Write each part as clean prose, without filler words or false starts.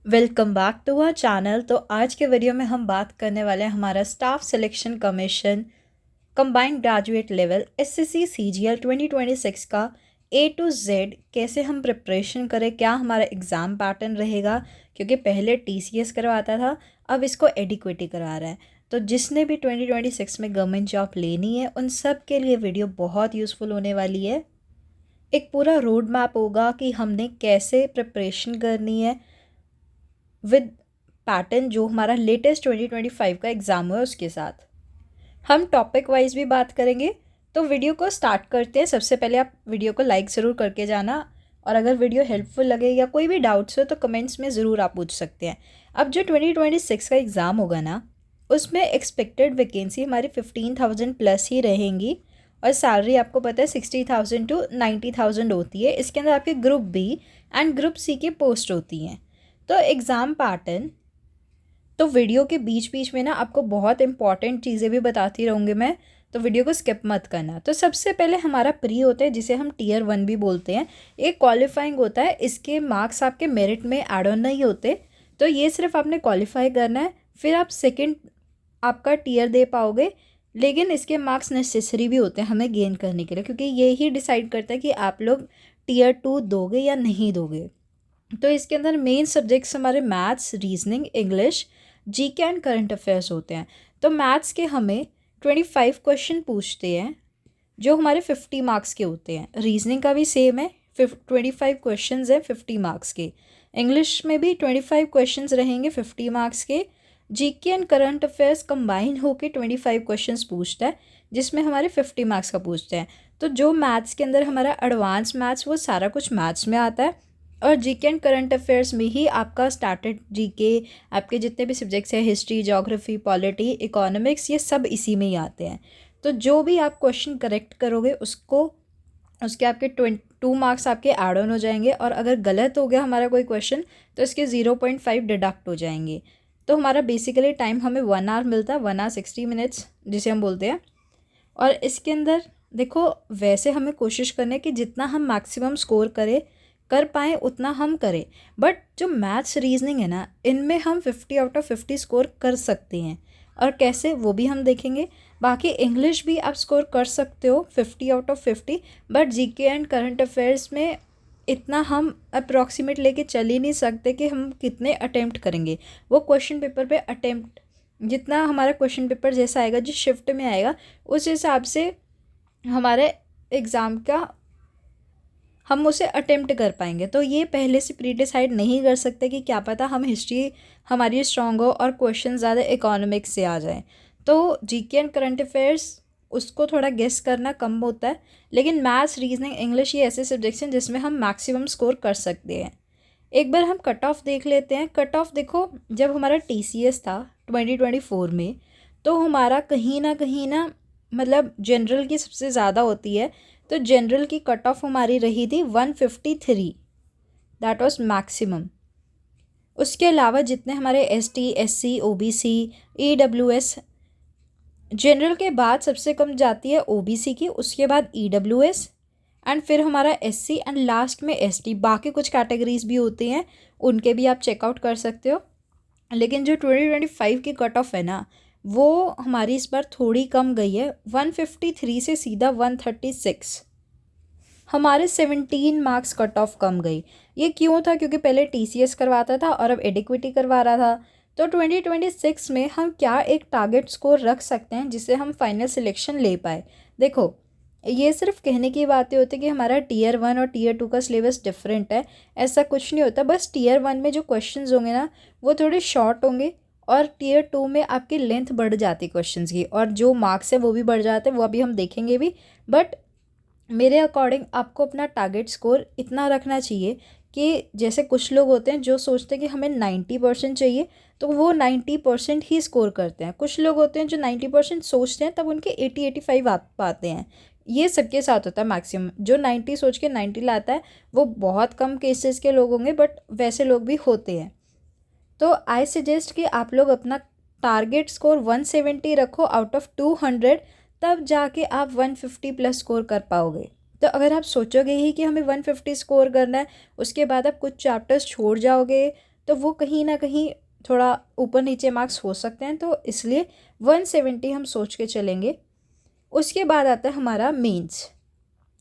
Welcome back to our channel. तो आज के वीडियो में हम बात करने वाले हैं हमारा staff selection commission combined graduate level SSC CGL 2026 का ए टू जेड कैसे हम प्रिपरेशन करें, क्या हमारा एग्ज़ाम पैटर्न रहेगा। क्योंकि पहले टीसीएस करवाता था, अब इसको एडिक्विटी करा रहा है। तो जिसने भी 2026 में गवर्नमेंट जॉब लेनी है उन सब के लिए वीडियो बहुत यूज़फुल होने वाली है। एक पूरा रोड मैप होगा कि हमने कैसे प्रिपरेशन करनी है विद पैटर्न जो हमारा लेटेस्ट 2025 का एग्ज़ाम है उसके साथ। हम टॉपिक वाइज भी बात करेंगे। तो वीडियो को स्टार्ट करते हैं। सबसे पहले आप वीडियो को लाइक ज़रूर करके जाना, और अगर वीडियो हेल्पफुल लगे या कोई भी डाउट्स हो तो कमेंट्स में ज़रूर आप पूछ सकते हैं। अब जो 2026 का एग्ज़ाम होगा ना, उसमें एक्सपेक्टेड वैकेंसी हमारी 15,000 प्लस ही रहेंगी, और सैलरी आपको पता है 60,000 टू 90,000 होती है। इसके अंदर आपके group B and group C की पोस्ट होती हैं। तो एग्ज़ाम पैटर्न, तो वीडियो के बीच बीच में ना आपको बहुत इंपॉर्टेंट चीज़ें भी बताती रहूँगी मैं, तो वीडियो को स्किप मत करना। तो सबसे पहले हमारा प्री होता है जिसे हम टीयर 1 भी बोलते हैं। एक क्वालिफाइंग होता है, इसके मार्क्स आपके मेरिट में ऐड ऑन नहीं होते, तो ये सिर्फ आपने क्वालिफाई करना है, फिर आप सेकेंड आपका टीयर दे पाओगे। लेकिन इसके मार्क्स नेसेसरी भी होते हैं हमें गेन करने के लिए, क्योंकि ये ही डिसाइड करता है कि आप लोग टीयर 2 दोगे या नहीं दोगे। तो इसके अंदर मेन सब्जेक्ट्स हमारे maths, reasoning, English, GK and current affairs होते हैं। तो मैथ्स के हमें 25 क्वेश्चन पूछते हैं जो हमारे 50 मार्क्स के होते हैं। रीजनिंग का भी सेम है, 25 क्वेश्चन हैं 50 मार्क्स के। इंग्लिश में भी 25 क्वेश्चन रहेंगे 50 मार्क्स के। GK and current affairs combine होकर 25 क्वेश्चन पूछता है, जिसमें हमारे 50 मार्क्स का पूछते हैं। तो जो मैथ्स के अंदर हमारा एडवांस मैथ्स, वो सारा कुछ मैथ्स में आता है, और जीके एंड करंट अफेयर्स में ही आपका स्टार्टेड जीके, आपके जितने भी सब्जेक्ट्स हैं, हिस्ट्री, ज्योग्राफी, पॉलिटी, इकोनॉमिक्स, ये सब इसी में ही आते हैं। तो जो भी आप क्वेश्चन करेक्ट करोगे उसको, उसके आपके 2 मार्क्स आपके ऐड ऑन हो जाएंगे, और अगर गलत हो गया हमारा कोई क्वेश्चन तो इसके 0.5 डिडक्ट हो जाएंगे। तो हमारा बेसिकली टाइम हमें 1 आवर मिलता है, 1 आवर 60 मिनट्स जिसे हम बोलते हैं। और इसके अंदर देखो, वैसे हमें कोशिश करनी है कि जितना हम मैक्सिमम स्कोर कर पाएँ उतना हम करें। बट जो मैथ्स, रीजनिंग है ना, इनमें हम 50 आउट ऑफ 50 स्कोर कर सकते हैं, और कैसे वो भी हम देखेंगे। बाकी इंग्लिश भी आप स्कोर कर सकते हो 50 out of 50, but GK and current affairs में इतना हम अप्रॉक्सीमेट लेके चल ही नहीं सकते कि हम कितने अटेम्प्ट करेंगे। वो क्वेश्चन पेपर पे अटेम्प्ट, जितना हमारा क्वेश्चन पेपर जैसा आएगा, जिस शिफ्ट में आएगा, उस हिसाब से हमारे एग्ज़ाम का हम उसे अटेम्प्ट कर पाएंगे। तो ये पहले से प्री डिसाइड नहीं कर सकते कि क्या पता हम हिस्ट्री हमारी स्ट्रॉन्ग हो और क्वेश्चन ज़्यादा इकोनॉमिक्स से आ जाएं। तो जीके एंड करंट अफेयर्स, उसको थोड़ा गेस करना कम होता है। लेकिन मैथ्स, रीजनिंग, इंग्लिश ये ऐसे सब्जेक्ट्स हैं जिसमें हम मैक्सिमम स्कोर कर सकते हैं। एक बार हम कट ऑफ देख लेते हैं। कट ऑफ देखो, जब हमारा टीसीएस था 2024 में, तो हमारा कहीं ना मतलब जनरल की सबसे ज़्यादा होती है, तो जनरल की कट ऑफ हमारी रही थी 153, दैट वाज मैक्सिमम। उसके अलावा जितने हमारे ST, SC, OBC, EWS, general के बाद सबसे कम जाती है ओबीसी की, उसके बाद ईडब्ल्यूएस, एंड फिर हमारा एससी, एंड लास्ट में एसटी। बाकी कुछ कैटेगरीज भी होती हैं, उनके भी आप चेकआउट कर सकते हो। लेकिन जो 2025 की कट ऑफ है ना, वो हमारी इस बार थोड़ी कम गई है, 153 से सीधा 136, हमारे 17 मार्क्स कट ऑफ कम गई। ये क्यों था? क्योंकि पहले टीसीएस करवाता था और अब एडिक्विटी करवा रहा था। तो 2026 में हम क्या एक टारगेट स्कोर रख सकते हैं जिससे हम फाइनल सिलेक्शन ले पाए। देखो, ये सिर्फ कहने की बातें होती कि हमारा टीयर 1 और टीयर 2 का सिलेबस डिफरेंट है, ऐसा कुछ नहीं होता। बस टीयर 1 में जो क्वेश्चंस होंगे ना, वो थोड़े शॉर्ट होंगे, और टीयर 2 में आपकी लेंथ बढ़ जाती है क्वेश्चंस की, और जो मार्क्स है वो भी बढ़ जाते हैं, वो अभी हम देखेंगे भी। बट मेरे अकॉर्डिंग आपको अपना टारगेट स्कोर इतना रखना चाहिए कि जैसे कुछ लोग होते हैं जो सोचते हैं कि हमें 90% चाहिए, तो वो 90% ही स्कोर करते हैं। कुछ लोग होते हैं जो 90% सोचते हैं, तब उनके 80-85 आ पाते हैं। ये सबके साथ होता है। मैक्सिमम जो 90 सोच के 90 लाता है, वो बहुत कम केसेस के लोग होंगे, बट वैसे लोग भी होते हैं। तो आई सजेस्ट कि आप लोग अपना टारगेट स्कोर 170 रखो आउट ऑफ 200, तब जाके आप 150 प्लस स्कोर कर पाओगे। तो अगर आप सोचोगे ही कि हमें 150 स्कोर करना है, उसके बाद आप कुछ चैप्टर्स छोड़ जाओगे, तो वो कहीं ना कहीं थोड़ा ऊपर नीचे मार्क्स हो सकते हैं, तो इसलिए 170 हम सोच के चलेंगे। उसके बाद आता है हमारा मेंस।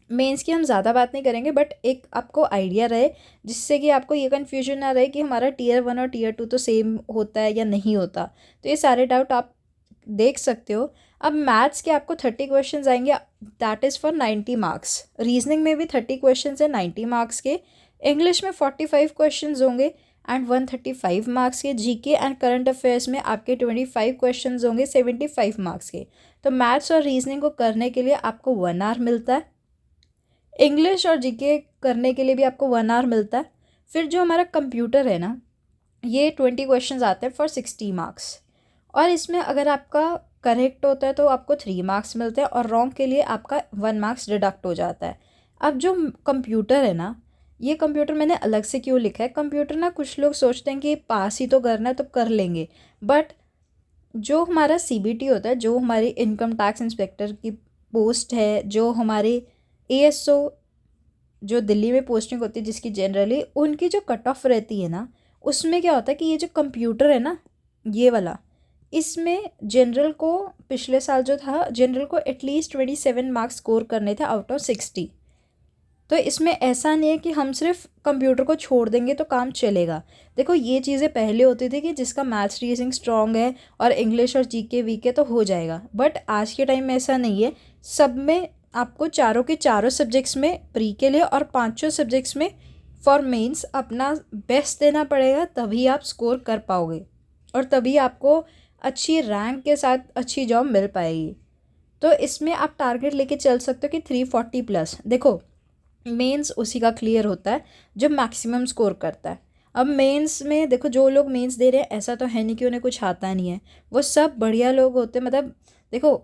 मेंस की हम ज़्यादा बात नहीं करेंगे, बट एक आपको आइडिया रहे जिससे कि आपको ये कन्फ्यूजन ना रहे कि हमारा टीयर 1 और टीयर 2 तो सेम होता है या नहीं होता। तो ये सारे डाउट आप देख सकते हो। अब मैथ्स के आपको 30 क्वेश्चन आएंगे, that is for 90 marks. Reasoning में भी 30 क्वेश्चन है 90 मार्क्स के। इंग्लिश में 45 क्वेश्चन होंगे एंड 135 मार्क्स के। जीके एंड करंट अफेयर्स में आपके 25 क्वेश्चन होंगे 75 मार्क्स के। तो मैथ्स और रीजनिंग को करने के लिए आपको 1 आवर मिलता है। इंग्लिश और जीके करने के लिए भी आपको 1 आवर मिलता है। फिर जो हमारा कंप्यूटर है ना, ये 20 क्वेश्चन आते हैं फॉर 60 मार्क्स, और इसमें अगर आपका करेक्ट होता है तो आपको 3 मार्क्स मिलते हैं और रॉन्ग के लिए आपका 1 मार्क्स डिडक्ट हो जाता है। अब जो कंप्यूटर है ना, ये कंप्यूटर मैंने अलग से क्यों लिखा है, कंप्यूटर ना कुछ लोग सोचते हैं कि पास ही तो करना है तो कर लेंगे, बट जो हमारा सीबीटी होता है, जो हमारी इनकम टैक्स इंस्पेक्टर की पोस्ट है, जो हमारी एएसओ जो दिल्ली में पोस्टिंग होती है जिसकी जनरली, उनकी जो कट ऑफ रहती है ना, उसमें क्या होता है कि ये जो कंप्यूटर है ना, ये वाला, इसमें जनरल को पिछले साल जो था, जनरल को एटलीस्ट 27 मार्क्स स्कोर करने थे आउट ऑफ 60। तो इसमें ऐसा नहीं है कि हम सिर्फ कंप्यूटर को छोड़ देंगे तो काम चलेगा। देखो ये चीज़ें पहले होती थी कि जिसका मैथ्स रीजनिंग स्ट्रॉन्ग है और इंग्लिश और जीके वीक है तो हो जाएगा, बट आज के टाइम में ऐसा नहीं है। सब में आपको चारों के चारों सब्जेक्ट्स में प्री के लिए और पांचों सब्जेक्ट्स में फॉर मेंस अपना बेस्ट देना पड़ेगा, तभी आप स्कोर कर पाओगे और तभी आपको अच्छी रैंक के साथ अच्छी जॉब मिल पाएगी। तो इसमें आप टारगेट लेके चल सकते हो कि 340 प्लस। देखो मेंस उसी का क्लियर होता है जो मैक्सिमम स्कोर करता है। अब मेंस में देखो, जो लोग मेंस दे रहे हैं ऐसा तो है नहीं कि उन्हें कुछ आता नहीं है, वो सब बढ़िया लोग होते हैं। मतलब देखो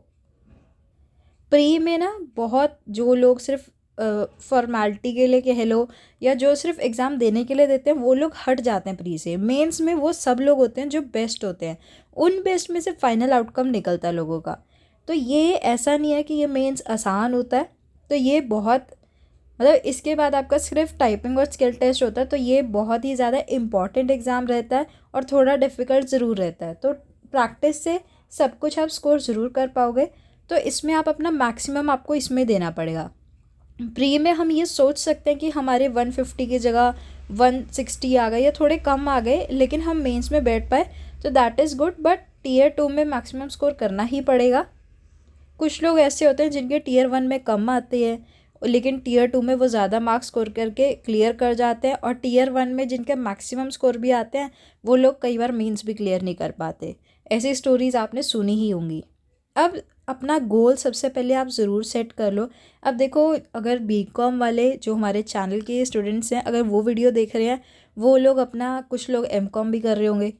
प्री में ना बहुत जो लोग सिर्फ फॉर्मेलिटी के लिए कह लो या जो सिर्फ एग्ज़ाम देने के लिए देते हैं, वो लोग हट जाते हैं प्री से। मेंस में वो सब लोग होते हैं जो बेस्ट होते हैं, उन बेस्ट में से फाइनल आउटकम निकलता है लोगों का। तो ये ऐसा नहीं है कि ये मेंस आसान होता है, तो ये बहुत मतलब इसके बाद आपका सिर्फ टाइपिंग और स्किल टेस्ट होता है, तो ये बहुत ही ज़्यादा इम्पॉर्टेंट एग्ज़ाम रहता है और थोड़ा डिफ़िकल्ट ज़रूर रहता है। तो प्रैक्टिस से सब कुछ आप स्कोर ज़रूर कर पाओगे। तो इसमें आप अपना मैक्सिमम आपको इसमें देना पड़ेगा। प्री में हम ये सोच सकते हैं कि हमारे 150 की जगह 160 आ गए या थोड़े कम आ गए, लेकिन हम मेंस में बैठ पाए तो that is good, but tier 2 में मैक्सिमम स्कोर करना ही पड़ेगा। कुछ लोग ऐसे होते हैं जिनके टीयर 1 में कम आते हैं, लेकिन टीयर 2 में वो ज़्यादा मार्क्स स्कोर करके क्लियर कर जाते हैं, और टीयर 1 में जिनके मैक्सिमम स्कोर भी आते हैं वो लोग कई बार मेंस भी क्लियर नहीं कर पाते। ऐसी स्टोरीज़ आपने सुनी ही होंगी। अब अपना गोल सबसे पहले आप ज़रूर सेट कर लो। अब देखो, अगर बीकॉम वाले जो हमारे चैनल के स्टूडेंट्स हैं, अगर वो वीडियो देख रहे हैं, वो लोग अपना, कुछ लोग एमकॉम भी कर रहे होंगे,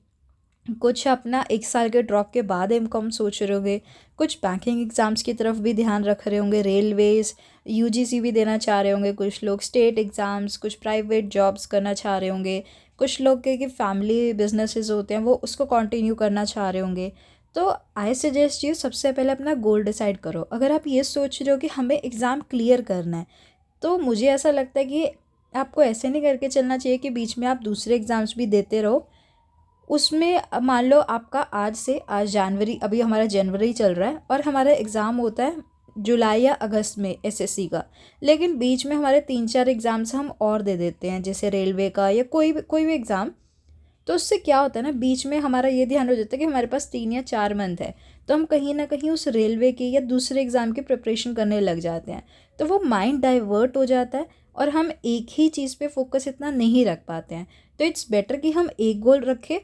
कुछ अपना 1 साल के ड्रॉप के बाद एमकॉम सोच रहे होंगे, कुछ बैंकिंग एग्ज़ाम्स की तरफ भी ध्यान रख रहे होंगे, रेलवेज़ यूजीसी भी देना चाह रहे होंगे, कुछ लोग स्टेट एग्ज़ाम्स, कुछ प्राइवेट जॉब्स करना चाह रहे होंगे, कुछ लोग के फैमिली बिजनेसेस होते हैं वो उसको कंटिन्यू करना चाह रहे होंगे। तो आई सजेस्ट यू सबसे पहले अपना गोल डिसाइड करो। अगर आप ये सोच रहे हो कि हमें एग्ज़ाम क्लियर करना है, तो मुझे ऐसा लगता है कि आपको ऐसे नहीं करके चलना चाहिए कि बीच में आप दूसरे एग्ज़ाम्स भी देते रहो। उसमें मान लो आपका आज जनवरी, अभी हमारा जनवरी चल रहा है और हमारा एग्ज़ाम होता है जुलाई या अगस्त में एसएससी का, लेकिन बीच में हमारे 3-4 एग्ज़ाम्स हम और दे देते हैं, जैसे रेलवे का या कोई भी एग्ज़ाम। तो उससे क्या होता है ना, बीच में हमारा ये ध्यान हो जाता है कि हमारे पास 3 या 4 मंथ है, तो हम कहीं ना कहीं उस रेलवे की या दूसरे एग्ज़ाम की प्रिपरेशन करने लग जाते हैं, तो वो माइंड डाइवर्ट हो जाता है और हम एक ही चीज़ पे फोकस इतना नहीं रख पाते हैं। तो इट्स बेटर कि हम एक गोल रखें,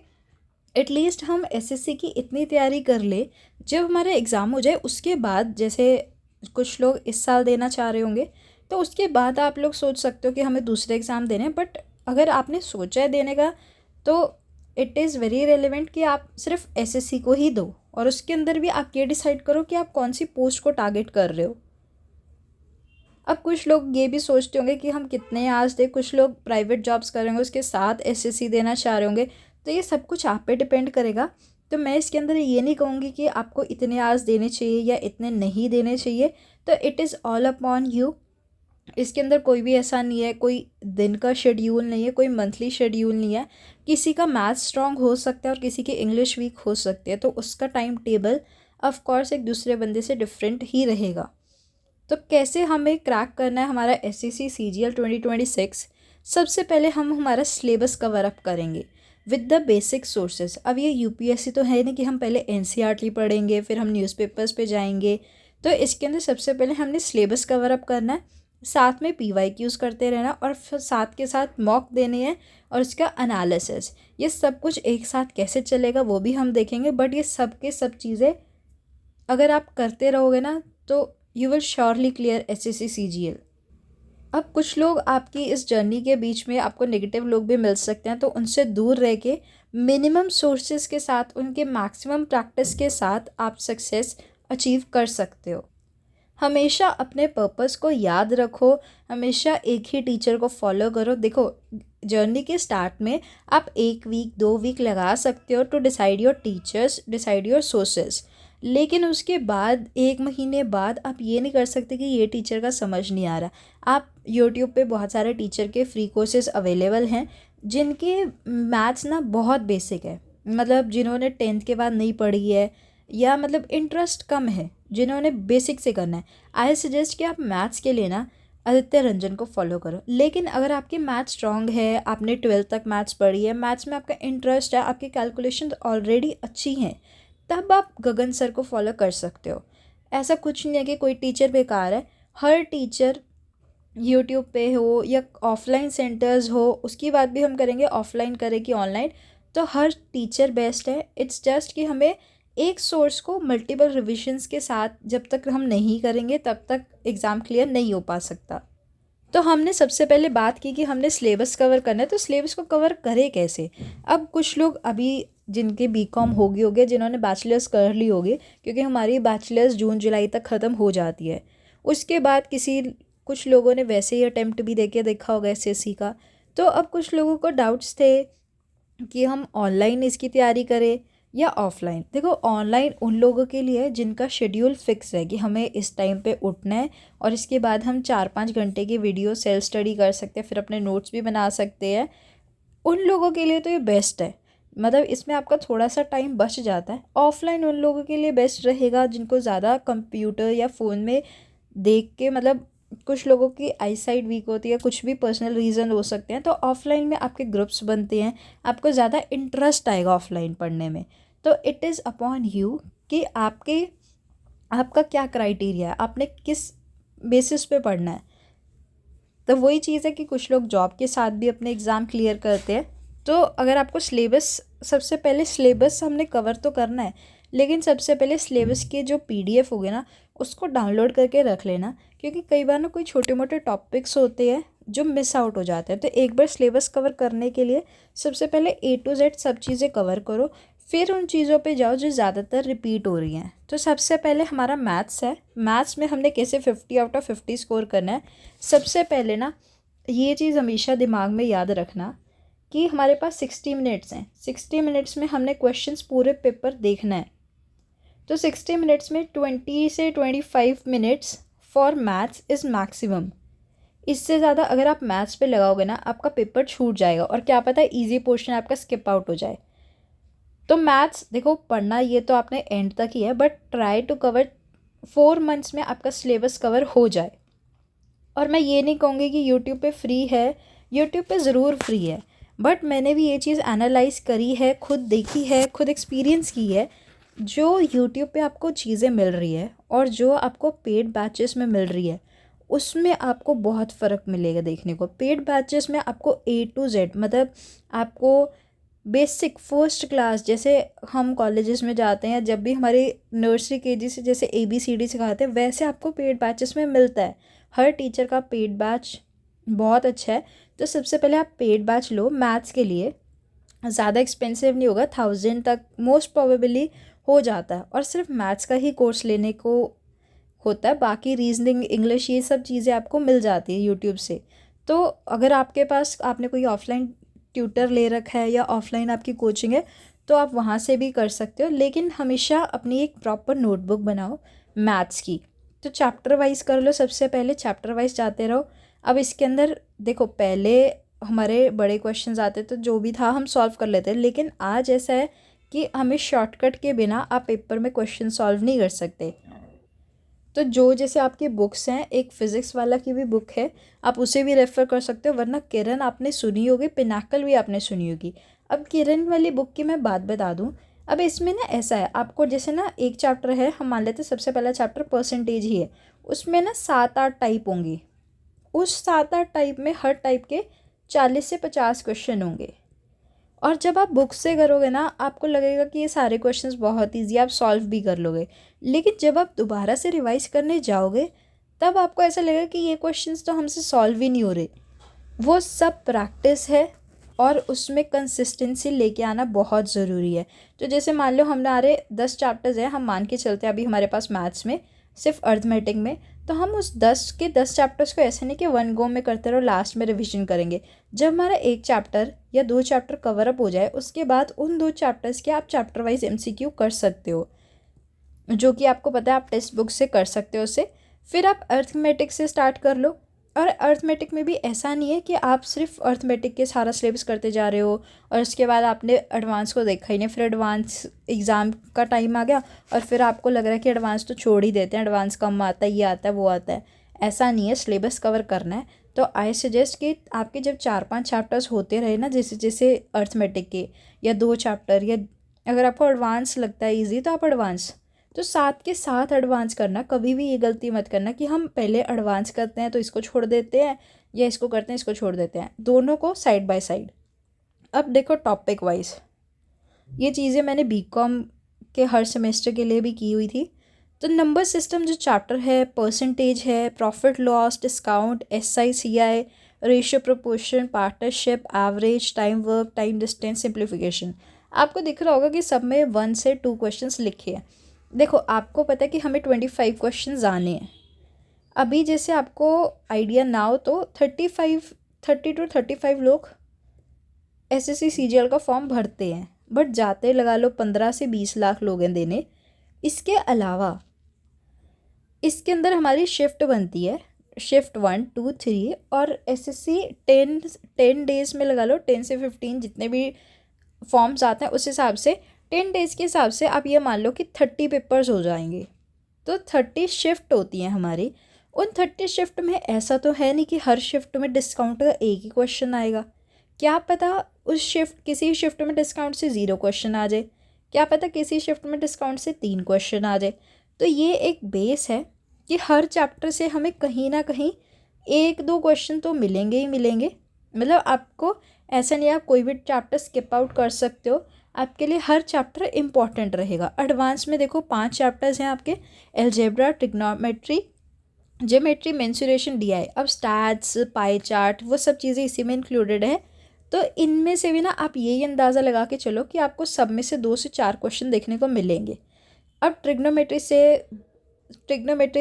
एटलीस्ट हम एसएससी की इतनी तैयारी कर ले, जब हमारा एग्ज़ाम हो जाए उसके बाद, जैसे कुछ लोग इस साल देना चाह रहे होंगे तो उसके बाद आप लोग सोच सकते हो कि हमें दूसरे एग्ज़ाम देने हैं। बट अगर आपने सोचा है देने का, तो इट इज़ वेरी रेलिवेंट कि आप सिर्फ एसएससी को ही दो, और उसके अंदर भी आप ये डिसाइड करो कि आप कौन सी पोस्ट को टारगेट कर रहे हो। अब कुछ लोग ये भी सोचते होंगे कि हम कितने आज दें, कुछ लोग प्राइवेट जॉब्स करेंगे उसके साथ एसएससी देना चाह रहे होंगे, तो ये सब कुछ आप पे डिपेंड करेगा। तो मैं इसके अंदर ये नहीं कहूँगी कि आपको इतने आवर्स देने चाहिए या इतने नहीं देने चाहिए, तो it is all upon you. इसके अंदर कोई भी ऐसा नहीं है, कोई दिन का शेड्यूल नहीं है, कोई मंथली शेड्यूल नहीं है। किसी का मैथ स्ट्रांग हो सकता है और किसी की इंग्लिश वीक हो सकती है, तो उसका टाइम टेबल ऑफ कोर्स एक दूसरे बंदे से डिफरेंट ही रहेगा। तो कैसे हमें क्रैक करना है हमारा SSC CGL 2026? सबसे पहले हम हमारा सिलेबस कवर अप करेंगे विद द बेसिक सोर्सेज। अब ये UPSC तो है नहीं कि हम पहले NCERT पढ़ेंगे फिर हम न्यूज़पेपर्स पे जाएंगे। तो इसके अंदर सबसे पहले हमने सिलेबस कवर अप करना है, साथ में PYQs करते रहना और फिर साथ के साथ मॉक देने हैं और उसका एनालिसिस। ये सब कुछ एक साथ कैसे चलेगा वो भी हम देखेंगे, बट ये सब के सब चीज़ें अगर आप करते रहोगे ना तो you will surely clear SSC CGL। अब कुछ लोग आपकी इस जर्नी के बीच में आपको नेगेटिव लोग भी मिल सकते हैं, तो उनसे दूर रह के मिनिमम सोर्सेज के साथ उनके मैक्सिमम प्रैक्टिस के साथ आप सक्सेस अचीव कर सकते हो। हमेशा अपने पर्पस को याद रखो, हमेशा एक ही टीचर को फॉलो करो। देखो, जर्नी के स्टार्ट में आप 1 वीक 2 वीक लगा सकते हो to decide your teachers, decide your sources, लेकिन उसके बाद 1 महीने बाद आप ये नहीं कर सकते कि ये टीचर का समझ नहीं आ रहा। आप यूट्यूब पे बहुत सारे टीचर के फ्री कोर्सेज अवेलेबल हैं जिनके मैथ्स ना बहुत बेसिक है, मतलब जिन्होंने 10th के बाद नहीं पढ़ी है या मतलब इंटरेस्ट कम है, जिन्होंने बेसिक से करना है। आई सजेस्ट कि आप मैथ्स के लिए ना आदित्य रंजन को फॉलो करो। लेकिन अगर आपकी मैथ्स स्ट्रांग है, आपने 12th तक मैथ्स पढ़ी है, मैथ्स में आपका इंटरेस्ट है, आपकी कैलकुलेशन ऑलरेडी अच्छी हैं, तब आप गगन सर को फॉलो कर सकते हो। ऐसा कुछ नहीं है कि कोई टीचर बेकार है। हर टीचर यूट्यूब पे हो या ऑफलाइन सेंटर्स हो, उसकी बात भी हम करेंगे, ऑफलाइन करें कि ऑनलाइन, तो हर टीचर बेस्ट है। इट्स जस्ट कि हमें एक सोर्स को मल्टीपल रिविजन्स के साथ जब तक हम नहीं करेंगे तब तक एग्ज़ाम क्लियर नहीं हो पा सकता। तो हमने सबसे पहले बात की कि हमने सिलेबस कवर करना है, तो सिलेबस को कवर करें कैसे। अब कुछ लोग अभी जिनके BCom होगी जिन्होंने बैचलर्स कर ली होगी, क्योंकि हमारी बैचलर्स जून जुलाई तक ख़त्म हो जाती है। उसके बाद कुछ लोगों ने वैसे ही अटेम्प्ट भी देखा होगा SSC का। तो अब कुछ लोगों को डाउट्स थे कि हम ऑनलाइन इसकी तैयारी करें या ऑफलाइन। देखो, ऑनलाइन उन लोगों के लिए जिनका शेड्यूल फिक्स है कि हमें इस टाइम पे उठना है और इसके बाद हम 4-5 घंटे की वीडियो सेल्फ स्टडी कर सकते हैं, फिर अपने नोट्स भी बना सकते हैं। उन लोगों के लिए तो ये बेस्ट है, मतलब इसमें आपका थोड़ा सा टाइम बच जाता है। ऑफलाइन उन लोगों के लिए बेस्ट रहेगा जिनको ज़्यादा कंप्यूटर या फ़ोन में देख के, मतलब कुछ लोगों की आई साइट वीक होती है, कुछ भी पर्सनल रीज़न हो सकते हैं, तो ऑफलाइन में आपके ग्रुप्स बनते हैं, आपको ज़्यादा इंटरेस्ट आएगा ऑफलाइन पढ़ने में। तो इट इज़ अपॉन यू कि आपका क्या क्राइटेरिया है, आपने किस बेसिस पे पढ़ना है। तो वही चीज़ है कि कुछ लोग जॉब के साथ भी अपने एग्ज़ाम क्लियर करते हैं। तो अगर आपको सबसे पहले सिलेबस हमने कवर तो करना है, लेकिन सबसे पहले सिलेबस के जो PDF होगे ना उसको डाउनलोड करके रख लेना, क्योंकि कई बार ना कोई छोटे मोटे टॉपिक्स होते हैं जो मिस आउट हो जाते हैं। तो एक बार सिलेबस कवर करने के लिए सबसे पहले A to Z सब चीज़ें कवर करो, फिर उन चीज़ों पे जाओ जो ज़्यादातर रिपीट हो रही हैं। तो सबसे पहले हमारा मैथ्स है। मैथ्स में हमने कैसे 50 out of 50 स्कोर करना है। सबसे पहले ना ये चीज़ हमेशा दिमाग में याद रखना कि हमारे पास 60 मिनट्स हैं। 60 मिनट्स में हमने क्वेश्चंस पूरे पेपर देखना है। तो 60 मिनट्स में 20 से 25 minutes for maths is maximum. इससे ज़्यादा अगर आप मैथ्स पे लगाओगे ना आपका पेपर छूट जाएगा और क्या पता है ईजी पोर्शन आपका स्किप आउट हो जाए। तो मैथ्स देखो, पढ़ना ये तो आपने एंड तक ही है, but try to cover 4 months में आपका सिलेबस कवर हो जाए। और मैं ये नहीं कहूँगी कि यूट्यूब पे फ्री है, यूट्यूब पे ज़रूर फ्री है, बट मैंने भी ये चीज़ एनालाइज करी है, खुद देखी है, खुद एक्सपीरियंस की है। जो यूट्यूब पे आपको चीज़ें मिल रही है और जो आपको पेड बैचेस में मिल रही है उसमें आपको बहुत फ़र्क मिलेगा देखने को। पेड बैचेस में आपको A to Z, मतलब आपको बेसिक फर्स्ट क्लास, जैसे हम कॉलेजेस में जाते हैं जब भी हमारे नर्सरी KG से जैसे ABCD सिखाते हैं वैसे आपको पेड बैचेस में मिलता है। हर टीचर का पेड बैच बहुत अच्छा है। तो सबसे पहले आप पेड बैच लो मैथ्स के लिए, ज़्यादा एक्सपेंसिव नहीं होगा, 1000 तक मोस्ट प्रोबेबली हो जाता है और सिर्फ मैथ्स का ही कोर्स लेने को होता है। बाकी रीजनिंग, इंग्लिश, ये सब चीज़ें आपको मिल जाती है यूट्यूब से। तो अगर आपके पास आपने कोई ऑफलाइन ट्यूटर ले रखा है या ऑफलाइन आपकी कोचिंग है तो आप वहाँ से भी कर सकते हो, लेकिन हमेशा अपनी एक प्रॉपर नोटबुक बनाओ मैथ्स की। तो चैप्टर वाइज कर लो, सबसे पहले चैप्टर वाइज जाते रहो। अब इसके अंदर देखो, पहले हमारे बड़े क्वेश्चंस आते तो जो भी था हम सॉल्व कर लेते, लेकिन आज ऐसा है कि हमें शॉर्टकट के बिना आप पेपर में क्वेश्चन सॉल्व नहीं कर सकते। तो जो जैसे आपकी बुक्स हैं, एक फ़िज़िक्स वाला की भी बुक है, आप उसे भी रेफ़र कर सकते हो, वरना किरण आपने सुनी होगी, पिनाकल भी आपने सुनी होगी। अब किरण वाली बुक की मैं बात बता दूँ। अब इसमें ना ऐसा है, आपको जैसे ना एक चैप्टर है, हम मान लेते हैं सबसे पहला चैप्टर परसेंटेज ही है, उसमें ना 7-8 टाइप होंगे। उस 7-8 टाइप में हर टाइप के 40 से 50 क्वेश्चन होंगे। और जब आप बुक से करोगे ना, आपको लगेगा कि ये सारे क्वेश्चंस बहुत ईजी, आप सॉल्व भी कर लोगे। लेकिन जब आप दोबारा से रिवाइज करने जाओगे, तब आपको ऐसा लगेगा कि ये क्वेश्चंस तो हमसे सॉल्व ही नहीं हो रहे। वो सब प्रैक्टिस है और उसमें कंसिस्टेंसी लेके आना बहुत ज़रूरी है। तो जैसे मान लो हमारे 10 चैप्टर्स हैं, हम मान के चलते हैं अभी हमारे पास मैथ्स में, सिर्फ अर्थमेटिक में, तो हम उस 10 के 10 चैप्टर्स को ऐसे नहीं कि वन गो में करते रहो, लास्ट में रिविजन करेंगे। जब हमारा एक चैप्टर या 2 चैप्टर कवर अप हो जाए, उसके बाद उन 2 चैप्टर्स के आप चैप्टर वाइज MCQ कर सकते हो, जो कि आपको पता है आप टेक्स्ट बुक से कर सकते हो उसे। फिर आप अर्थमेटिक से स्टार्ट कर लो। और अर्थमेटिक में भी ऐसा नहीं है कि आप सिर्फ अर्थमेटिक के सारा सिलेबस करते जा रहे हो और उसके बाद आपने एडवांस को देखा ही नहीं, फिर एडवांस एग्ज़ाम का टाइम आ गया और फिर आपको लग रहा है कि एडवांस तो छोड़ ही देते हैं, एडवांस कम आता है, ये आता है, वो आता है। ऐसा नहीं है, सिलेबस कवर करना है। तो आई सजेस्ट कि आपके जब 4-5 चैप्टर्स होते रहे ना, जैसे जैसे अर्थमेटिक के, या 2 चैप्टर, या अगर आपको एडवांस लगता है ईजी तो आप एडवांस, तो साथ के साथ एडवांस करना। कभी भी ये गलती मत करना कि हम पहले एडवांस करते हैं तो इसको छोड़ देते हैं, या इसको करते हैं इसको छोड़ देते हैं, दोनों को साइड बाय साइड। अब देखो टॉपिक वाइज, ये चीज़ें मैंने बीकॉम के हर सेमेस्टर के लिए भी की हुई थी। तो नंबर सिस्टम जो चैप्टर है, परसेंटेज है, profit loss, discount, SI CI, ratio proportion, partnership, average, time work, time distance, simplification, आपको दिख रहा होगा कि सब में 1 से 2 क्वेश्चंस लिखे हैं। देखो आपको पता है कि हमें 25 क्वेश्चंस आने हैं। अभी जैसे आपको आइडिया ना हो तो 30 to 35 लोग SSC CGL का फॉर्म भरते हैं, बट जाते लगा लो 15 से 20 लाख लोग हैं देने। इसके अलावा इसके अंदर हमारी शिफ्ट बनती है, शिफ्ट 1, 2, 3, और SSC 10 डेज़ में लगा लो, 10 से 15 जितने भी फॉर्म्स आते हैं उस हिसाब से, 10 डेज़ के हिसाब से आप ये मान लो कि 30 पेपर्स हो जाएंगे। तो 30 शिफ्ट होती हैं हमारी। उन 30 शिफ्ट में ऐसा तो है नहीं कि हर शिफ्ट में डिस्काउंट का एक ही क्वेश्चन आएगा। क्या पता उस शिफ्ट, किसी शिफ्ट में डिस्काउंट से 0 क्वेश्चन आ जाए, क्या पता किसी शिफ्ट में डिस्काउंट से 3 क्वेश्चन आ जाए। तो ये एक बेस है कि हर चैप्टर से हमें कहीं ना कहीं 1-2 क्वेश्चन तो मिलेंगे ही मिलेंगे। मतलब आपको ऐसा नहीं, आप कोई भी चैप्टर स्किप आउट कर सकते हो, आपके लिए हर चैप्टर इंपॉर्टेंट रहेगा। एडवांस में देखो 5 चैप्टर्स हैं आपके, algebra, trigonometry, geometry, mensuration, DI। अब स्टैट्स, पाई चार्ट, वो सब चीज़ें इसी में इंक्लूडेड है। तो इनमें से भी ना आप यही अंदाज़ा लगा के चलो कि आपको सब में से 2 से 4 क्वेश्चन देखने को मिलेंगे। अब ट्रिग्नोमेट्री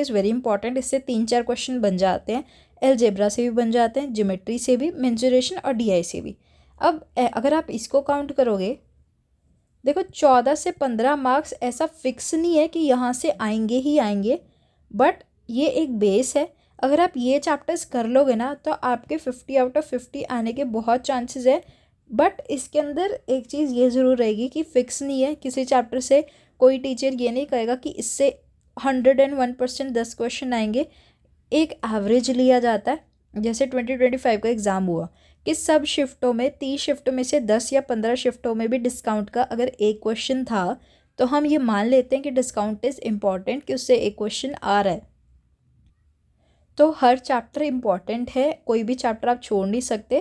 इज़ वेरी इंपॉर्टेंट, इससे 3-4 क्वेश्चन बन जाते हैं, अलजेब्रा से भी बन जाते हैं, ज्योमेट्री से भी, मेंसुरेशन और DI से भी। अब अगर आप इसको काउंट करोगे, देखो 14 से 15 मार्क्स ऐसा फिक्स नहीं है कि यहाँ से आएंगे ही आएंगे, बट ये एक बेस है। अगर आप ये चैप्टर्स कर लोगे ना तो आपके 50 आउट ऑफ 50 आने के बहुत चांसेस है। बट इसके अंदर एक चीज़ ये ज़रूर रहेगी कि फ़िक्स नहीं है, किसी चैप्टर से कोई टीचर ये नहीं कहेगा कि इससे 101% 10 क्वेश्चन आएंगे। एक एवरेज लिया जाता है। जैसे 2025 का एग्ज़ाम हुआ कि सब शिफ्टों में, 30 शिफ्टों में से 10 या 15 शिफ्टों में भी डिस्काउंट का अगर एक क्वेश्चन था, तो हम ये मान लेते हैं कि डिस्काउंट इज़ इम्पॉर्टेंट, कि उससे एक क्वेश्चन आ रहा है। तो हर चैप्टर इम्पॉर्टेंट है, कोई भी चैप्टर आप छोड़ नहीं सकते।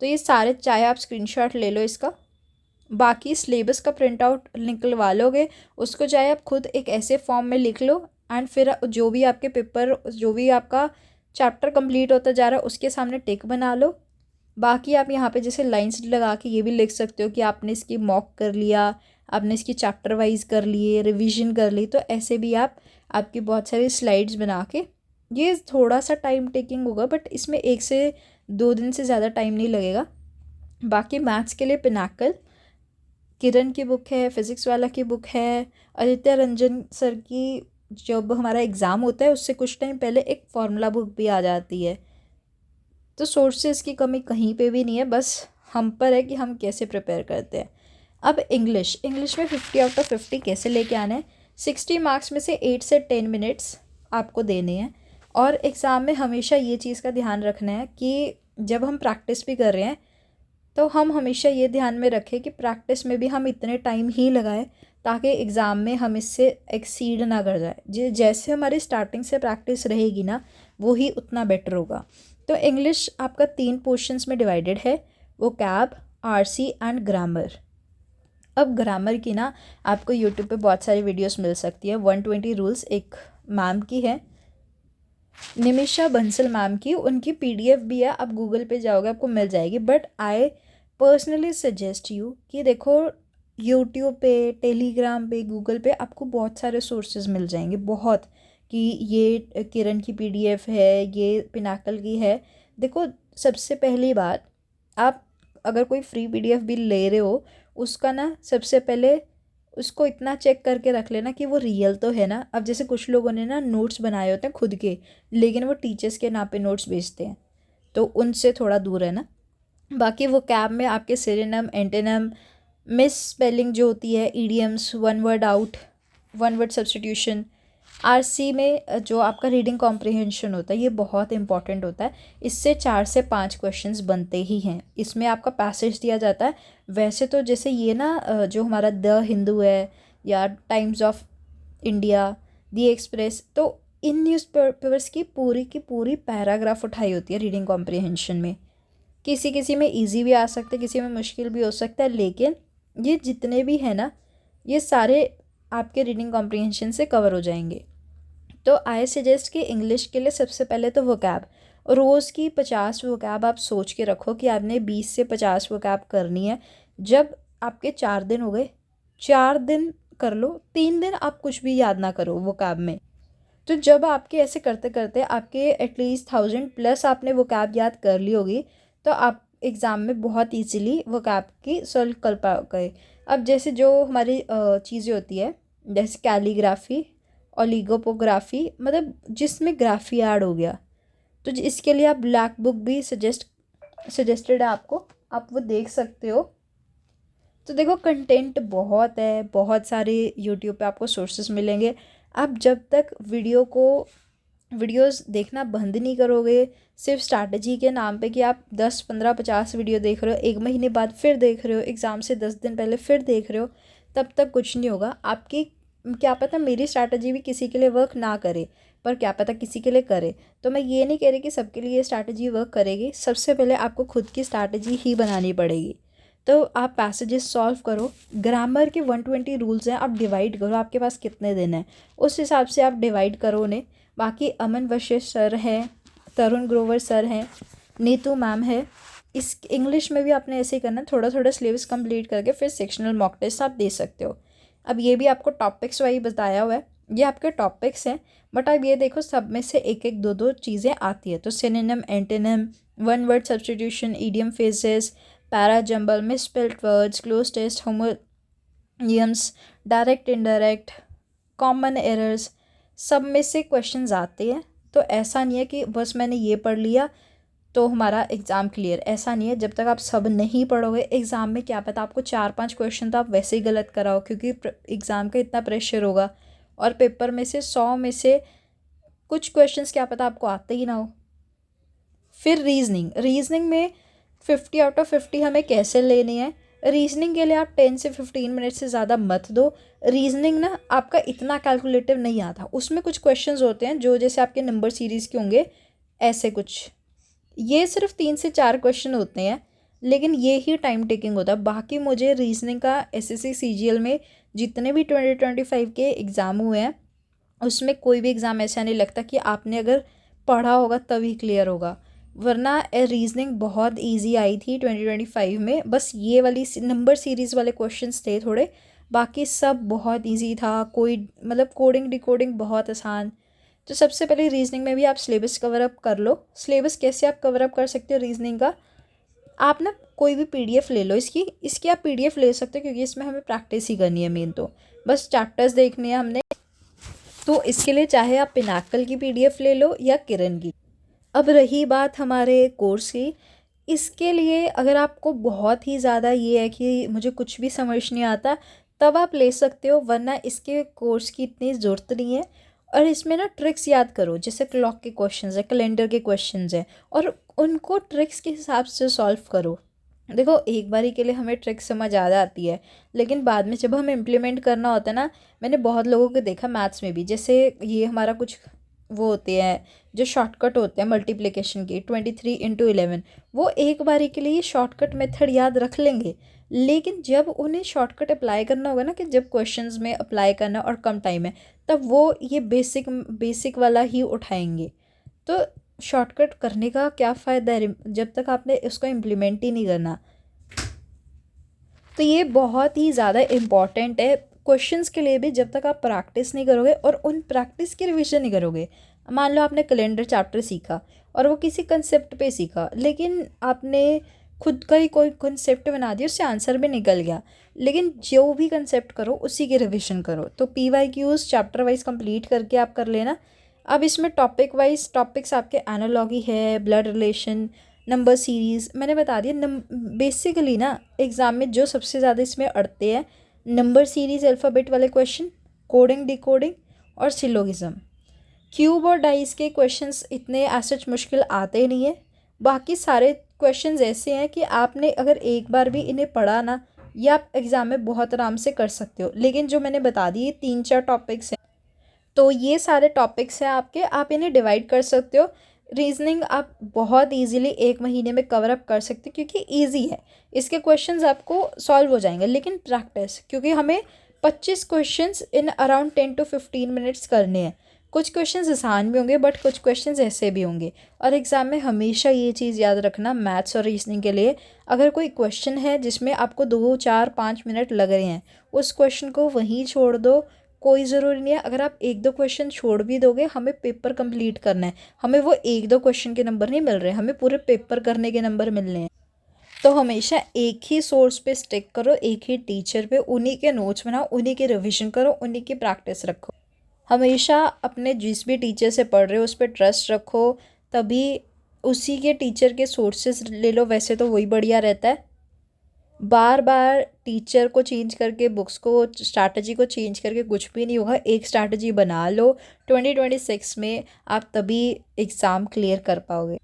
तो ये सारे, चाहे आप स्क्रीनशॉट ले लो इसका, बाकी सिलेबस का प्रिंट आउट निकलवा लोगे, उसको चाहे आप खुद एक ऐसे फॉर्म में लिख लो, एंड फिर जो भी आपके पेपर, जो भी आपका चैप्टर कंप्लीट होता जा रहा है उसके सामने टिक बना लो। बाकी आप यहाँ पे जैसे लाइंस लगा के ये भी लिख सकते हो कि आपने इसकी मॉक कर लिया, आपने इसकी चैप्टर वाइज कर लिए, रिवीजन कर ली। तो ऐसे भी आप, आपकी बहुत सारी स्लाइड्स बना के, ये थोड़ा सा टाइम टेकिंग होगा बट इसमें 1 से 2 दिन से ज़्यादा टाइम नहीं लगेगा। बाकी मैथ्स के लिए पिनाकल, किरण की बुक है, फिज़िक्स वाला की बुक है, आदित्य रंजन सर की जब हमारा एग्ज़ाम होता है उससे कुछ टाइम पहले एक फार्मूला बुक भी आ जाती है। तो सोर्सेज की कमी कहीं पे भी नहीं है, बस हम पर है कि हम कैसे प्रिपेयर करते हैं। अब इंग्लिश में 50 आउट ऑफ 50 कैसे लेके आना है। 60 मार्क्स में से 8 से 10 मिनट्स आपको देने हैं। और एग्ज़ाम में हमेशा ये चीज़ का ध्यान रखना है कि जब हम प्रैक्टिस भी कर रहे हैं तो हम हमेशा ये ध्यान में रखें कि प्रैक्टिस में भी हम इतने टाइम ही लगाएं ताकि एग्ज़ाम में हम इससे एक्सीड ना कर जाए। जैसे हमारी स्टार्टिंग से प्रैक्टिस रहेगी ना, वो ही उतना बेटर होगा। तो इंग्लिश आपका 3 पोर्शंस में डिवाइडेड है, वोकैब, आरसी एंड ग्रामर। अब ग्रामर की ना आपको यूट्यूब पे बहुत सारी वीडियोस मिल सकती है। 120 रूल्स एक मैम की है, निमिषा बंसल मैम की, उनकी पीडीएफ भी है, आप गूगल पे जाओगे आपको मिल जाएगी। But I personally suggest you कि देखो यूट्यूब पे, टेलीग्राम पे, गूगल पे आपको बहुत सारे सोर्सेज मिल जाएंगे, बहुत, कि ये किरण की पीडीएफ है, ये पिनाकल की है। देखो सबसे पहली बात, आप अगर कोई फ्री पीडीएफ भी ले रहे हो उसका ना सबसे पहले उसको इतना चेक करके रख लेना कि वो रियल तो है ना। अब जैसे कुछ लोगों ने ना नोट्स बनाए होते हैं खुद के, लेकिन वो टीचर्स के नाम पे नोट्स भेजते हैं, तो उनसे थोड़ा दूर है ना। बाकी वो कैब में आपके सिनोनिम, एंटोनिम, मिस स्पेलिंग जो होती है, idioms, one word out, one word substitution. RC में जो आपका रीडिंग कॉम्प्रिहेंशन होता है ये बहुत इंपॉर्टेंट होता है। इससे 4 से 5 क्वेश्चंस बनते ही हैं। इसमें आपका पैसेज दिया जाता है। वैसे तो जैसे ये ना जो हमारा द हिंदू है या times of India, the express, तो इन न्यूज़पेपर्स की पूरी पैराग्राफ उठाई होती है रीडिंग कॉम्प्रिहेंशन में। किसी किसी में इजी भी आ सकता है, किसी में मुश्किल भी हो सकता है, लेकिन ये जितने भी हैं ना ये सारे आपके रीडिंग कॉम्प्रिहेंशन से कवर हो जाएंगे। तो आई सजेस्ट कि इंग्लिश के लिए सबसे पहले तो वोकैब, रोज़ की 50 वोकैब आप सोच के रखो कि आपने 20 से 50 वोकैब करनी है। जब आपके 4 दिन हो गए, 4 दिन कर लो, 3 दिन आप कुछ भी याद ना करो वोकैब में। तो जब आपके ऐसे करते करते आपके एटलीस्ट 1000+ आपने वोकैब याद कर ली होगी, तो आप एग्ज़ाम में बहुत इजीली वोकैब की सॉल्व कर पाओगे। अब जैसे जो हमारी चीज़ें होती है जैसे कैलीग्राफी, ओलिगोपोग्राफी, मतलब जिसमें ग्राफी ऐड हो गया, तो इसके लिए आप ब्लैक बुक भी सजेस्टेड है आपको, आप वो देख सकते हो। तो देखो कंटेंट बहुत है, बहुत सारे यूट्यूब पे आपको सोर्सेस मिलेंगे। आप जब तक वीडियोस देखना बंद नहीं करोगे सिर्फ स्ट्रैटेजी के नाम पे कि आप 10, 15, 50 वीडियो देख रहे हो, 1 महीने बाद फिर देख रहे हो, एग्ज़ाम से 10 दिन पहले फिर देख रहे हो, तब तक कुछ नहीं होगा। आपकी क्या पता मेरी स्ट्रैटेजी भी किसी के लिए वर्क ना करे, पर क्या पता किसी के लिए करे। तो मैं ये नहीं कह रही कि सबके लिए ये स्ट्रैटेजी वर्क करेगी। सबसे पहले आपको खुद की स्ट्रैटेजी ही बनानी पड़ेगी। तो आप पैसेजेस सॉल्व करो। ग्रामर के 120 रूल्स हैं, आप डिवाइड करो, आपके पास कितने दिन हैं उस हिसाब से आप डिवाइड करो उन्हें। बाकी अमन वशिष्ठ सर हैं, तरुण ग्रोवर सर हैं, नीतू मैम है। इस इंग्लिश में भी आपने ऐसे ही करना है, थोड़ा थोड़ा सिलेबस कंप्लीट करके फिर सेक्शनल मॉक टेस्ट आप दे सकते हो। अब ये भी आपको टॉपिक्स वाइज बताया हुआ है, ये आपके टॉपिक्स हैं, बट अब ये देखो सब में से एक एक दो दो चीज़ें आती है। तो synonym, antonym, one word substitution, idiom phrases, para jumble, misspelled words, cloze test, homonyms, direct indirect, common errors, सब में से क्वेश्चंस आते हैं। तो ऐसा नहीं है कि बस मैंने ये पढ़ लिया तो हमारा एग्ज़ाम क्लियर, ऐसा नहीं है। जब तक आप सब नहीं पढ़ोगे एग्ज़ाम में क्या पता आपको 4-5 क्वेश्चन तो आप वैसे ही गलत कराओ, क्योंकि एग्ज़ाम का इतना प्रेशर होगा। और पेपर में से 100 में से कुछ क्वेश्चंस क्या पता आपको आते ही ना हो। फिर रीजनिंग में 50 आउट ऑफ 50 हमें कैसे लेनी है। रीजनिंग के लिए आप 10 से 15 मिनट से ज़्यादा मत दो। रीजनिंग ना आपका इतना कैलकुलेटिव नहीं आता, उसमें कुछ क्वेश्चंस होते हैं जो जैसे आपके नंबर सीरीज़ के होंगे, ऐसे कुछ, ये सिर्फ 3 से 4 क्वेश्चन होते हैं, लेकिन ये ही टाइम टेकिंग होता है। बाकी मुझे रीजनिंग का एसएससी सीजीएल में जितने भी 2025 के एग्ज़ाम हुए हैं उसमें कोई भी एग्ज़ाम ऐसा नहीं लगता कि आपने अगर पढ़ा होगा तभी क्लियर होगा, वरना रीजनिंग बहुत इजी आई थी 2025 में। बस ये वाली नंबर सीरीज़ वाले क्वेश्चंस थे थोड़े, बाकी सब बहुत इजी था। कोई मतलब कोडिंग डिकोडिंग बहुत आसान। तो सबसे पहले रीजनिंग में भी आप सिलेबस कवर अप कर लो। सिलेबस कैसे आप कवर अप कर सकते हो रीजनिंग का, आप ना कोई भी पीडीएफ ले लो इसकी आप पीडीएफ ले सकते हो, क्योंकि इसमें हमें प्रैक्टिस ही करनी है मेन। तो बस चैप्टर्स देखने हैं हमने, तो इसके लिए चाहे आप पिनाकल की PDF ले लो या किरण की। अब रही बात हमारे कोर्स की, इसके लिए अगर आपको बहुत ही ज़्यादा ये है कि मुझे कुछ भी समझ नहीं आता, तब आप ले सकते हो, वरना इसके कोर्स की इतनी ज़रूरत नहीं है। और इसमें ना ट्रिक्स याद करो, जैसे क्लॉक के क्वेश्चंस है, कैलेंडर के क्वेश्चंस है, और उनको ट्रिक्स के हिसाब से सॉल्व करो। देखो, एक बारी के लिए हमें ट्रिक समझ आ जाती है, लेकिन बाद में जब हमें इम्प्लीमेंट करना होता है ना, मैंने बहुत लोगों को देखा मैथ्स में भी, जैसे ये हमारा कुछ वो होते हैं जो शॉर्टकट होते हैं मल्टीप्लिकेशन की, 23 × 11, वो एक बारी के लिए शॉर्टकट मेथड याद रख लेंगे, लेकिन जब उन्हें शॉर्टकट अप्लाई करना होगा ना, कि जब क्वेश्चंस में अप्लाई करना और कम टाइम है, तब वो ये बेसिक बेसिक वाला ही उठाएंगे। तो शॉर्टकट करने का क्या फ़ायदा है जब तक आपने उसको इम्प्लीमेंट ही नहीं करना। तो ये बहुत ही ज़्यादा इम्पॉर्टेंट है क्वेश्चंस के लिए भी, जब तक आप प्रैक्टिस नहीं करोगे और उन प्रैक्टिस की रिवीजन नहीं करोगे। मान लो आपने कैलेंडर चैप्टर सीखा और वो किसी कंसेप्ट पे सीखा, लेकिन आपने खुद का ही कोई कंसेप्ट बना दिया, उससे आंसर भी निकल गया, लेकिन जो भी कंसेप्ट करो उसी की रिवीजन करो। तो PYQs चैप्टर वाइज कंप्लीट करके आप कर लेना। अब इसमें टॉपिक वाइज टॉपिक्स आपके एनालॉगी है, ब्लड रिलेशन, नंबर सीरीज़ मैंने बता दिया। बेसिकली ना एग्ज़ाम में जो सबसे ज़्यादा इसमें अड़ते हैं, नंबर सीरीज़, अल्फ़ाबेट वाले क्वेश्चन, कोडिंग डिकोडिंग और सिलोगिज्म। क्यूब और डाइस के क्वेश्चंस इतने ऐसे मुश्किल आते ही नहीं है। बाकी सारे क्वेश्चंस ऐसे हैं कि आपने अगर एक बार भी इन्हें पढ़ा ना, ये आप एग्ज़ाम में बहुत आराम से कर सकते हो। लेकिन जो मैंने बता दी, ये 3-4 टॉपिक्स हैं, तो ये सारे टॉपिक्स हैं आपके, आप इन्हें डिवाइड कर सकते हो। रीजनिंग आप बहुत इजीली 1 महीने में कवर अप कर सकते हो, क्योंकि इजी है, इसके क्वेश्चंस आपको सॉल्व हो जाएंगे। लेकिन प्रैक्टिस, क्योंकि हमें 25 questions in around 10 to 15 minutes करने हैं। कुछ क्वेश्चंस आसान भी होंगे, बट कुछ क्वेश्चंस ऐसे भी होंगे। और एग्ज़ाम में हमेशा ये चीज़ याद रखना, मैथ्स और रीजनिंग के लिए, अगर कोई क्वेश्चन है जिसमें आपको 2, 4, 5 मिनट लग रहे हैं, उस क्वेश्चन को वहीं छोड़ दो। कोई ज़रूरी नहीं है, अगर आप 1-2 क्वेश्चन छोड़ भी दोगे, हमें पेपर कंप्लीट करना है, हमें वो 1-2 क्वेश्चन के नंबर नहीं मिल रहे, हमें पूरे पेपर करने के नंबर मिलने हैं। तो हमेशा एक ही सोर्स पे स्टिक करो, एक ही टीचर पे, उन्हीं के नोट्स बनाओ, उन्हीं की रिविजन करो, उन्हीं की प्रैक्टिस रखो। हमेशा अपने जिस भी टीचर से पढ़ रहे हो उस पर ट्रस्ट रखो, तभी उसी के टीचर के सोर्सेज ले लो, वैसे तो वही बढ़िया रहता है। बार बार टीचर को चेंज करके, बुक्स को, स्ट्रैटेजी को चेंज करके कुछ भी नहीं होगा। एक स्ट्रैटेजी बना लो, 2026 में आप तभी एग्ज़ाम क्लियर कर पाओगे।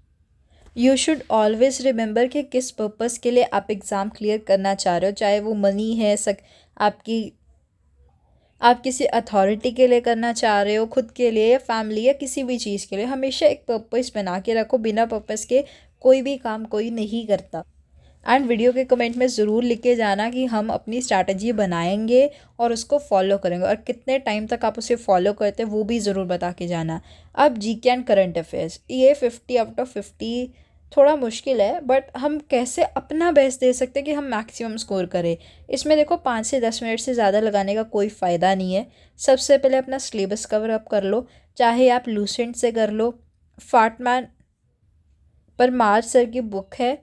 यू शुड ऑलवेज रिमेंबर कि किस पर्पज़ के लिए आप एग्ज़ाम क्लियर करना चाह रहे हो, चाहे वो मनी है, आपकी आप किसी अथॉरिटी के लिए करना चाह रहे हो, खुद के लिए या फैमिली या किसी भी चीज़ के लिए। हमेशा एक पर्पज़ बना के रखो, बिना पर्पज़ के कोई भी काम कोई नहीं करता। एंड वीडियो के कमेंट में ज़रूर लिख के जाना कि हम अपनी स्ट्रैटेजी बनाएंगे और उसको फॉलो करेंगे, और कितने टाइम तक आप उसे फॉलो करते हैं वो भी ज़रूर बता के जाना। अब GK एंड करंट अफेयर्स, ये 50/50 थोड़ा मुश्किल है, बट हम कैसे अपना बेस्ट दे सकते हैं कि हम मैक्सिमम स्कोर करें। इसमें देखो, 5 से 10 मिनट से ज़्यादा लगाने का कोई फ़ायदा नहीं है। सबसे पहले अपना सिलेबस कवर अप कर लो, चाहे आप लूसेंट से कर लो, फाटमैन परमार सर की बुक है,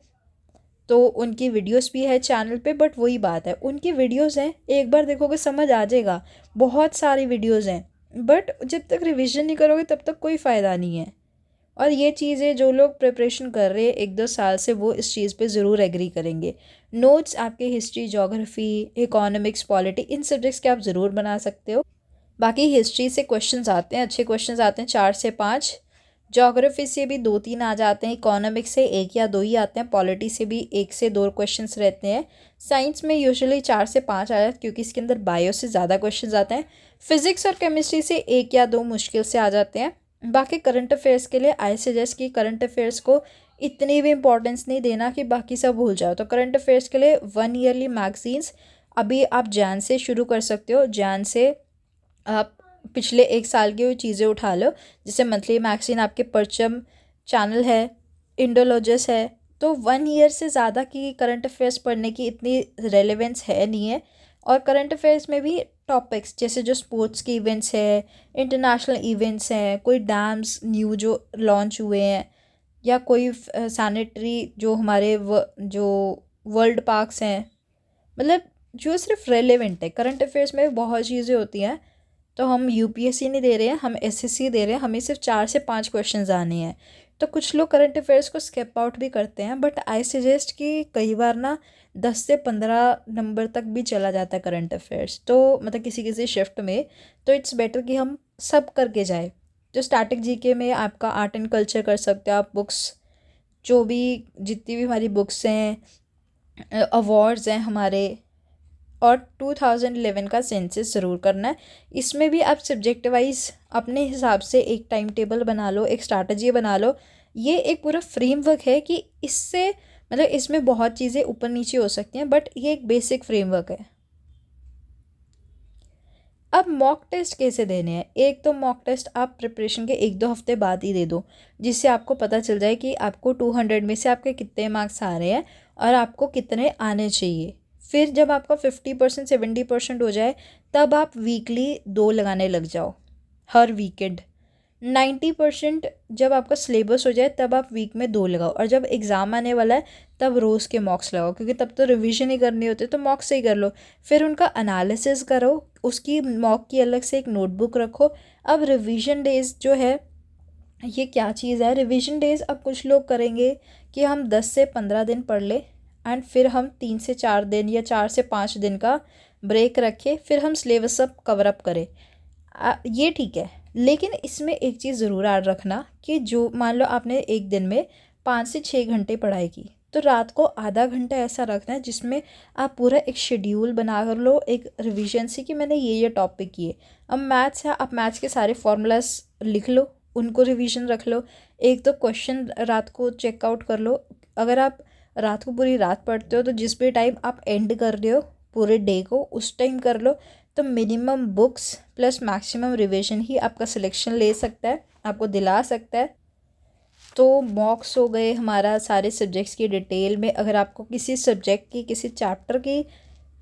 तो उनकी वीडियोस भी है चैनल पे, बट वही बात है, उनकी वीडियोस हैं, एक बार देखोगे समझ आ जाएगा। बहुत सारी वीडियोस हैं, बट जब तक रिवीजन नहीं करोगे तब तक कोई फ़ायदा नहीं है। और ये चीज़ें जो लोग प्रिपरेशन कर रहे हैं 1-2 साल से, वो इस चीज़ पे ज़रूर एग्री करेंगे। नोट्स आपके हिस्ट्री, जोग्राफ़ी, इकोनॉमिक्स, पॉलिटी, इन सब्जेक्ट्स के आप ज़रूर बना सकते हो। बाकी हिस्ट्री से क्वेश्चंस आते हैं, अच्छे क्वेश्चंस आते हैं, 4 से 5। जोग्राफ़ी से भी 2-3 आ जाते हैं, इकोनॉमिक्स से 1 या 2 ही आते हैं, पॉलिटी से भी 1 से 2 क्वेश्चंस रहते हैं। साइंस में यूजुअली 4 से 5 आ जाते हैं, क्योंकि इसके अंदर बायो से ज़्यादा क्वेश्चंस आते हैं। फिज़िक्स और केमिस्ट्री से 1 या 2 मुश्किल से आ जाते हैं। बाकी करंट अफेयर्स के लिए आई सजेस्ट कि करंट अफेयर्स को इतनी भी इम्पोर्टेंस नहीं देना कि बाकी सब भूल जाओ। तो करंट अफेयर्स के लिए 1 ईयरली मैगजीन्स अभी आप जैन से शुरू कर सकते हो। जैन से आप पिछले 1 साल की वो चीज़ें उठा लो, जैसे मंथली मैगजीन आपके परचम चैनल है, इंडोलॉजस है। तो 1 ईयर से ज़्यादा की करंट अफेयर्स पढ़ने की इतनी रेलेवेंस है नहीं है। और करंट अफेयर्स में भी टॉपिक्स जैसे जो स्पोर्ट्स के इवेंट्स है, इंटरनेशनल इवेंट्स हैं, कोई डैम्स न्यू जो लॉन्च हुए हैं, या कोई सैनिटरी जो हमारे जो वर्ल्ड पार्क्स हैं, मतलब जो सिर्फ रेलेवेंट है। करंट अफेयर्स में बहुत चीज़ें होती हैं तो हम यूपीएससी नहीं दे रहे हैं, हम एसएससी दे रहे हैं, हमें सिर्फ 4 से 5 क्वेश्चंस आने हैं। तो कुछ लोग करंट अफेयर्स को स्किप आउट भी करते हैं, बट आई सजेस्ट कि कई बार ना 10 से 15 नंबर तक भी चला जाता है करंट अफेयर्स, तो मतलब किसी किसी शिफ्ट में। तो इट्स बेटर कि हम सब करके जाए। जो स्टैटिक जीके में आपका आर्ट एंड कल्चर कर सकते हो आप, बुक्स जो भी जितनी भी हमारी बुक्स हैं, अवार्ड्स हैं हमारे, और 2011 का सेंसस ज़रूर करना है। इसमें भी आप सब्जेक्ट वाइज अपने हिसाब से एक टाइम टेबल बना लो, एक स्ट्रैटेजी बना लो। ये एक पूरा फ्रेमवर्क है कि इससे मतलब इसमें बहुत चीज़ें ऊपर नीचे हो सकती हैं, बट ये एक बेसिक फ्रेमवर्क है। अब मॉक टेस्ट कैसे देने हैं? एक तो मॉक टेस्ट आप प्रिपरेशन के 1-2 हफ्ते बाद ही दे दो, जिससे आपको पता चल जाए कि आपको 200 में से आपके कितने मार्क्स आ रहे हैं और आपको कितने आने चाहिए। फिर जब आपका 50% 70% हो जाए, तब आप वीकली 2 लगाने लग जाओ, हर वीकेंड। 90% जब आपका सिलेबस हो जाए, तब आप वीक में 2 लगाओ, और जब एग्ज़ाम आने वाला है तब रोज़ के मॉक्स लगाओ, क्योंकि तब तो रिवीजन ही करनी होती है, तो मॉक्स से ही कर लो। फिर उनका एनालिसिस करो, उसकी मॉक की अलग से एक नोटबुक रखो। अब रिवीजन डेज जो है, ये क्या चीज़ है रिवीजन डेज? अब कुछ लोग करेंगे कि हम 10 से 15 दिन पढ़ ले, एंड फिर हम 3 से 4 दिन या 4 से 5 दिन का ब्रेक रखें, फिर हम सिलेबस सब कवर अप करें। ये ठीक है, लेकिन इसमें एक चीज़ ज़रूर याद रखना कि जो मान लो आपने एक दिन में 5 से 6 घंटे पढ़ाई की, तो रात को आधा घंटा ऐसा रखना है जिसमें आप पूरा एक शेड्यूल बना कर लो, एक रिवीजन से कि मैंने ये टॉपिक किए। अब मैथ्स है, आप मैथ्स के सारे फॉर्मूलाज लिख लो, उनको रिवीजन रख लो। एक तो क्वेश्चन रात को चेकआउट कर लो। अगर आप रात को पूरी रात पढ़ते हो, तो जिस भी टाइम आप एंड कर रहे हो पूरे डे को, उस टाइम कर लो। तो minimum books plus maximum revision ही आपका सिलेक्शन ले सकता है, आपको दिला सकता है। तो मॉक्स हो गए हमारा सारे सब्जेक्ट्स की डिटेल में। अगर आपको किसी सब्जेक्ट की, किसी चैप्टर की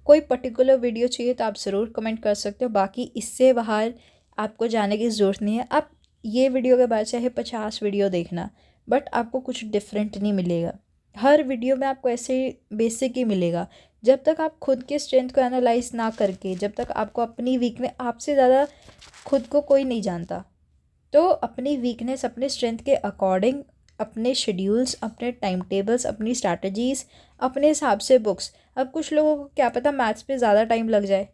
कोई पर्टिकुलर वीडियो चाहिए, तो आप ज़रूर कमेंट कर सकते हो। बाकी इससे बाहर आपको जाने की ज़रूरत नहीं है। आप ये वीडियो के बाद चाहे 50 वीडियो देखना, बट आपको कुछ डिफरेंट नहीं मिलेगा। हर वीडियो में आपको ऐसे बेसिक ही मिलेगा। जब तक आप खुद के स्ट्रेंथ को एनालाइज ना करके, जब तक आपको अपनी वीकनेस, आपसे ज़्यादा खुद को कोई नहीं जानता, तो अपनी वीकनेस अपने स्ट्रेंथ के अकॉर्डिंग अपने शेड्यूल्स, अपने टाइम टेबल्स, अपनी स्ट्रैटेजीज़, अपने हिसाब से बुक्स। अब कुछ लोगों को क्या पता मैथ्स पे ज़्यादा टाइम लग जाए,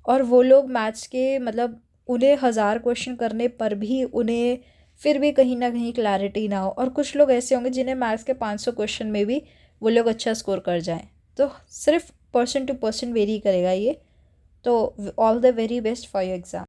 और वो लोग मैथ्स के मतलब उन्हें 1000 क्वेश्चन करने पर भी उन्हें फिर भी कहीं ना कहीं क्लैरिटी ना हो। और कुछ लोग ऐसे होंगे जिन्हें मैथ्स के 500 क्वेश्चन में भी वो लोग अच्छा स्कोर कर जाएं। तो सिर्फ पर्सन टू पर्सन वेरी करेगा ये। तो all the very best for your exam.